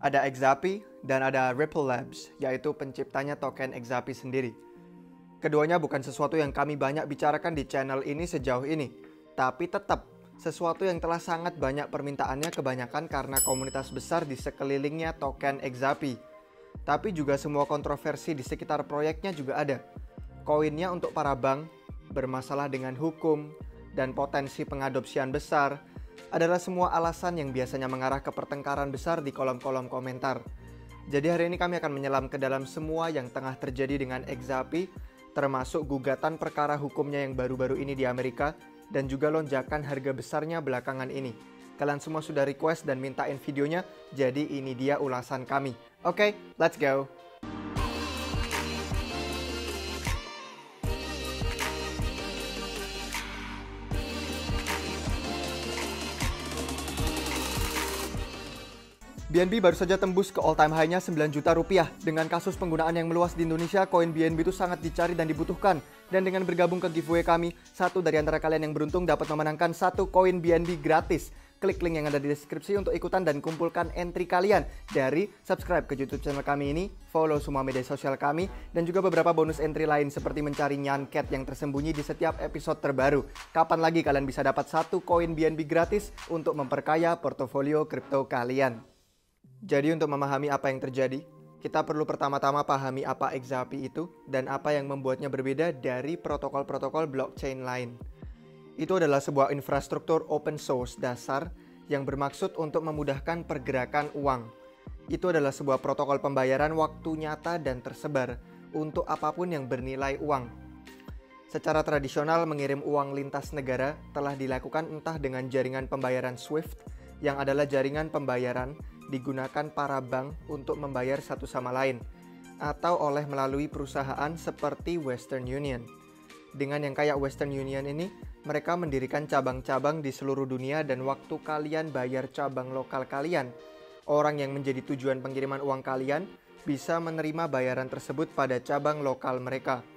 Ada Exapi dan ada Ripple Labs, yaitu penciptanya token Exapi sendiri. Keduanya bukan sesuatu yang kami banyak bicarakan di channel ini sejauh ini, tapi tetap sesuatu yang telah sangat banyak permintaannya, kebanyakan karena komunitas besar di sekelilingnya token Exapi. Tapi juga semua kontroversi di sekitar proyeknya juga ada. Koinnya untuk para bank, bermasalah dengan hukum, dan potensi pengadopsian besar adalah semua alasan yang biasanya mengarah ke pertengkaran besar di kolom-kolom komentar. Jadi hari ini kami akan menyelam ke dalam semua yang tengah terjadi dengan Exapi, termasuk gugatan perkara hukumnya yang baru-baru ini di Amerika, dan juga lonjakan harga besarnya belakangan ini. Kalian semua sudah request dan mintain videonya, jadi ini dia ulasan kami. Oke, let's go! BNB baru saja tembus ke all time high-nya 9 juta rupiah. Dengan kasus penggunaan yang meluas di Indonesia, koin BNB itu sangat dicari dan dibutuhkan. Dan dengan bergabung ke giveaway kami, satu dari antara kalian yang beruntung dapat memenangkan satu koin BNB gratis. Klik link yang ada di deskripsi untuk ikutan dan kumpulkan entry kalian. Dari subscribe ke YouTube channel kami ini, follow semua media sosial kami, dan juga beberapa bonus entry lain seperti mencari nyanket yang tersembunyi di setiap episode terbaru. Kapan lagi kalian bisa dapat satu koin BNB gratis untuk memperkaya portofolio kripto kalian? Jadi untuk memahami apa yang terjadi, kita perlu pertama-tama pahami apa Exapi itu dan apa yang membuatnya berbeda dari protokol-protokol blockchain lain. Itu adalah sebuah infrastruktur open source dasar yang bermaksud untuk memudahkan pergerakan uang. Itu adalah sebuah protokol pembayaran waktu nyata dan tersebar untuk apapun yang bernilai uang. Secara tradisional, mengirim uang lintas negara telah dilakukan entah dengan jaringan pembayaran SWIFT, yang adalah jaringan pembayaran digunakan para bank untuk membayar satu sama lain, atau oleh melalui perusahaan seperti Western Union. Dengan yang kayak Western Union ini, mereka mendirikan cabang-cabang di seluruh dunia, dan waktu kalian bayar cabang lokal kalian, orang yang menjadi tujuan pengiriman uang kalian bisa menerima bayaran tersebut pada cabang lokal mereka.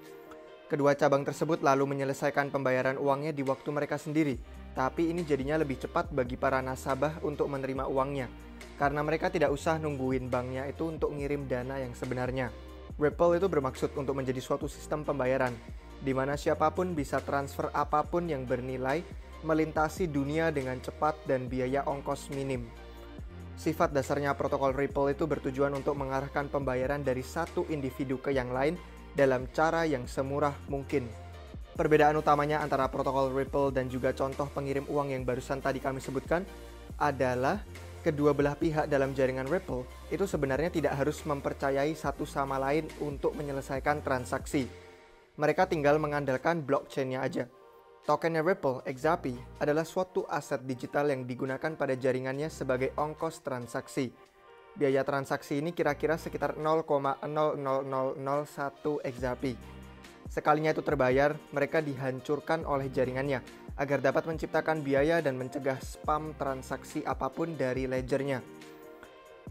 Kedua cabang tersebut lalu menyelesaikan pembayaran uangnya di waktu mereka sendiri, tapi ini jadinya lebih cepat bagi para nasabah untuk menerima uangnya, karena mereka tidak usah nungguin banknya itu untuk ngirim dana yang sebenarnya. Ripple itu bermaksud untuk menjadi suatu sistem pembayaran, di mana siapapun bisa transfer apapun yang bernilai melintasi dunia dengan cepat dan biaya ongkos minim. Sifat dasarnya protokol Ripple itu bertujuan untuk mengarahkan pembayaran dari satu individu ke yang lain dalam cara yang semurah mungkin. Perbedaan utamanya antara protokol Ripple dan juga contoh pengirim uang yang barusan tadi kami sebutkan adalah kedua belah pihak dalam jaringan Ripple itu sebenarnya tidak harus mempercayai satu sama lain untuk menyelesaikan transaksi. Mereka tinggal mengandalkan blockchain-nya aja. Tokennya Ripple, Exapi, adalah suatu aset digital yang digunakan pada jaringannya sebagai ongkos transaksi. Biaya transaksi ini kira-kira sekitar 0,00001 Exapi. Sekalinya itu terbayar, mereka dihancurkan oleh jaringannya agar dapat menciptakan biaya dan mencegah spam transaksi apapun dari ledgernya.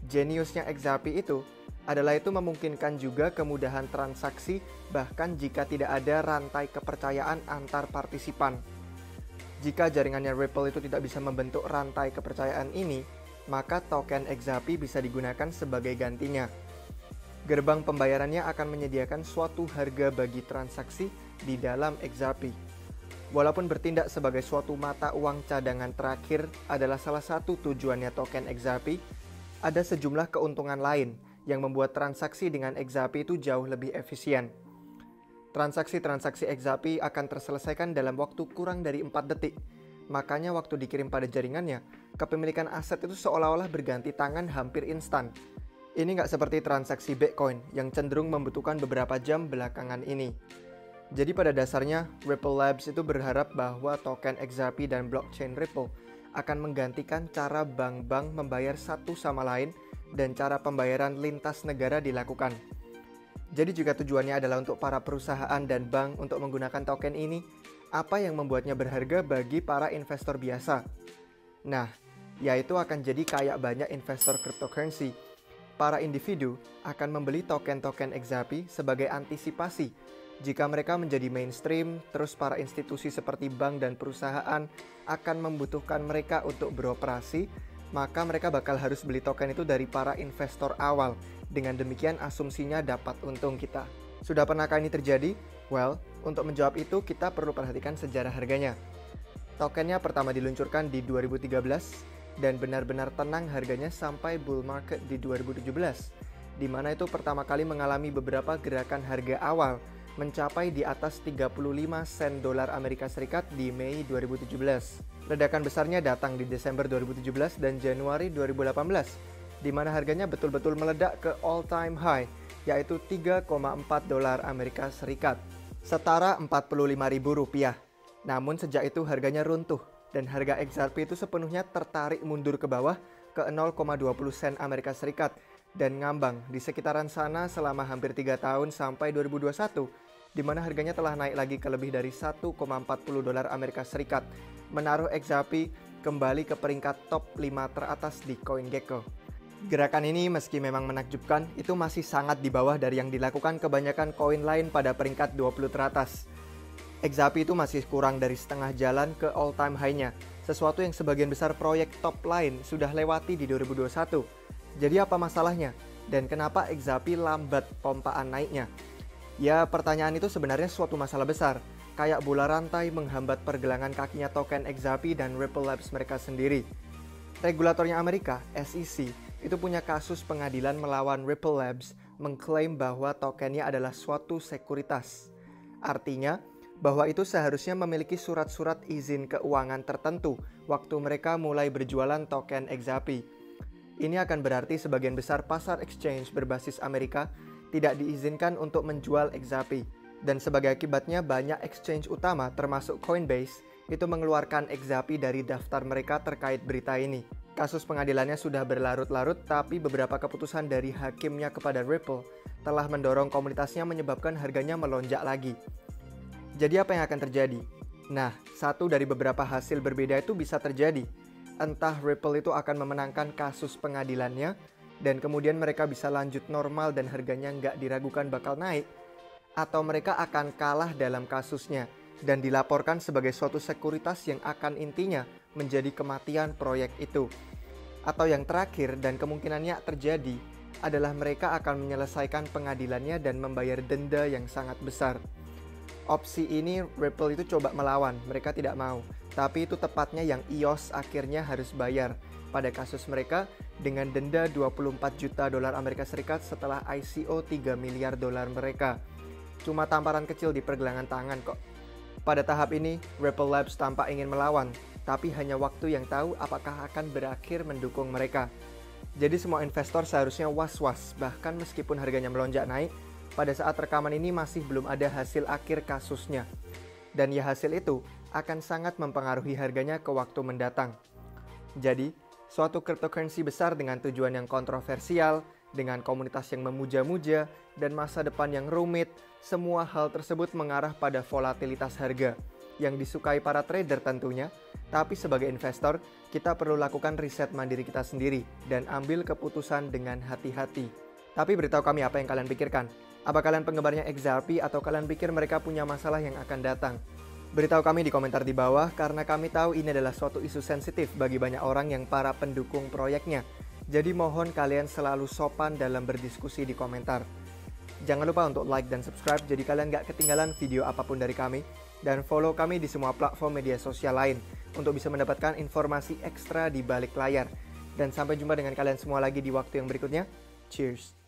Jeniusnya Exapi itu adalah itu memungkinkan juga kemudahan transaksi bahkan jika tidak ada rantai kepercayaan antar partisipan. Jika jaringannya Ripple itu tidak bisa membentuk rantai kepercayaan ini, maka token Exapi bisa digunakan sebagai gantinya. Gerbang pembayarannya akan menyediakan suatu harga bagi transaksi di dalam Exapi. Walaupun bertindak sebagai suatu mata uang cadangan terakhir adalah salah satu tujuannya token Exapi, ada sejumlah keuntungan lain yang membuat transaksi dengan Exapi itu jauh lebih efisien. Transaksi-transaksi Exapi akan terselesaikan dalam waktu kurang dari 4 detik. Makanya waktu dikirim pada jaringannya, kepemilikan aset itu seolah-olah berganti tangan hampir instan. Ini nggak seperti transaksi Bitcoin yang cenderung membutuhkan beberapa jam belakangan ini. Jadi pada dasarnya, Ripple Labs itu berharap bahwa token Exapi dan blockchain Ripple akan menggantikan cara bank-bank membayar satu sama lain dan cara pembayaran lintas negara dilakukan. Jadi jika tujuannya adalah untuk para perusahaan dan bank untuk menggunakan token ini, apa yang membuatnya berharga bagi para investor biasa? Nah, yaitu akan jadi kayak banyak investor cryptocurrency. Para individu akan membeli token-token Exapi sebagai antisipasi. Jika mereka menjadi mainstream, terus para institusi seperti bank dan perusahaan akan membutuhkan mereka untuk beroperasi, maka mereka bakal harus beli token itu dari para investor awal. Dengan demikian asumsinya dapat untung kita. Sudah pernahkah ini terjadi? Well, untuk menjawab itu kita perlu perhatikan sejarah harganya. Tokennya pertama diluncurkan di 2013 dan benar-benar tenang harganya sampai bull market di 2017, di mana itu pertama kali mengalami beberapa gerakan harga awal mencapai di atas 35 sen dolar Amerika Serikat di Mei 2017. Ledakan besarnya datang di Desember 2017 dan Januari 2018, di mana harganya betul-betul meledak ke all-time high, yaitu 3,4 dolar Amerika Serikat, setara Rp45.000. Namun sejak itu harganya runtuh, dan harga XRP itu sepenuhnya tertarik mundur ke bawah ke 0,20 sen Amerika Serikat, dan ngambang di sekitaran sana selama hampir 3 tahun sampai 2021, di mana harganya telah naik lagi ke lebih dari 1,40 dolar Amerika Serikat, menaruh XRP kembali ke peringkat top 5 teratas di CoinGecko. Gerakan ini meski memang menakjubkan, itu masih sangat di bawah dari yang dilakukan kebanyakan koin lain pada peringkat 20 teratas. XRP itu masih kurang dari setengah jalan ke all-time high-nya, sesuatu yang sebagian besar proyek top lain sudah lewati di 2021. Jadi apa masalahnya? Dan kenapa XRP lambat pompaan naiknya? Ya, pertanyaan itu sebenarnya suatu masalah besar, kayak bola rantai menghambat pergelangan kakinya token XRP dan Ripple Labs mereka sendiri. Regulatornya Amerika, SEC, itu punya kasus pengadilan melawan Ripple Labs mengklaim bahwa tokennya adalah suatu sekuritas. Artinya, bahwa itu seharusnya memiliki surat-surat izin keuangan tertentu waktu mereka mulai berjualan token XRP. Ini akan berarti sebagian besar pasar exchange berbasis Amerika tidak diizinkan untuk menjual XRP. Dan sebagai akibatnya banyak exchange utama termasuk Coinbase itu mengeluarkan XRP dari daftar mereka terkait berita ini. Kasus pengadilannya sudah berlarut-larut, tapi beberapa keputusan dari hakimnya kepada Ripple telah mendorong komunitasnya menyebabkan harganya melonjak lagi. Jadi apa yang akan terjadi? Nah, satu dari beberapa hasil berbeda itu bisa terjadi. Entah Ripple itu akan memenangkan kasus pengadilannya, dan kemudian mereka bisa lanjut normal dan harganya nggak diragukan bakal naik, atau mereka akan kalah dalam kasusnya dan dilaporkan sebagai suatu sekuritas yang akan intinya menjadi kematian proyek itu. Atau yang terakhir dan kemungkinannya terjadi adalah mereka akan menyelesaikan pengadilannya dan membayar denda yang sangat besar. Opsi ini Ripple itu coba melawan, mereka tidak mau. Tapi itu tepatnya yang EOS akhirnya harus bayar pada kasus mereka dengan denda 24 juta dolar Amerika Serikat setelah ICO 3 miliar dolar mereka. Cuma tamparan kecil di pergelangan tangan kok. Pada tahap ini, Ripple Labs tampak ingin melawan, tapi hanya waktu yang tahu apakah akan berakhir mendukung mereka. Jadi semua investor seharusnya was-was, bahkan meskipun harganya melonjak naik, pada saat rekaman ini masih belum ada hasil akhir kasusnya. Dan ya hasil itu akan sangat mempengaruhi harganya ke waktu mendatang. Jadi, suatu cryptocurrency besar dengan tujuan yang kontroversial, dengan komunitas yang memuja-muja, dan masa depan yang rumit, semua hal tersebut mengarah pada volatilitas harga yang disukai para trader tentunya, tapi sebagai investor, kita perlu lakukan riset mandiri kita sendiri dan ambil keputusan dengan hati-hati. Tapi beritahu kami apa yang kalian pikirkan. Apa kalian penggemarnya XRP atau kalian pikir mereka punya masalah yang akan datang? Beritahu kami di komentar di bawah karena kami tahu ini adalah suatu isu sensitif bagi banyak orang yang para pendukung proyeknya. Jadi mohon kalian selalu sopan dalam berdiskusi di komentar. Jangan lupa untuk like dan subscribe jadi kalian gak ketinggalan video apapun dari kami. Dan follow kami di semua platform media sosial lain untuk bisa mendapatkan informasi ekstra di balik layar. Dan sampai jumpa dengan kalian semua lagi di waktu yang berikutnya. Cheers!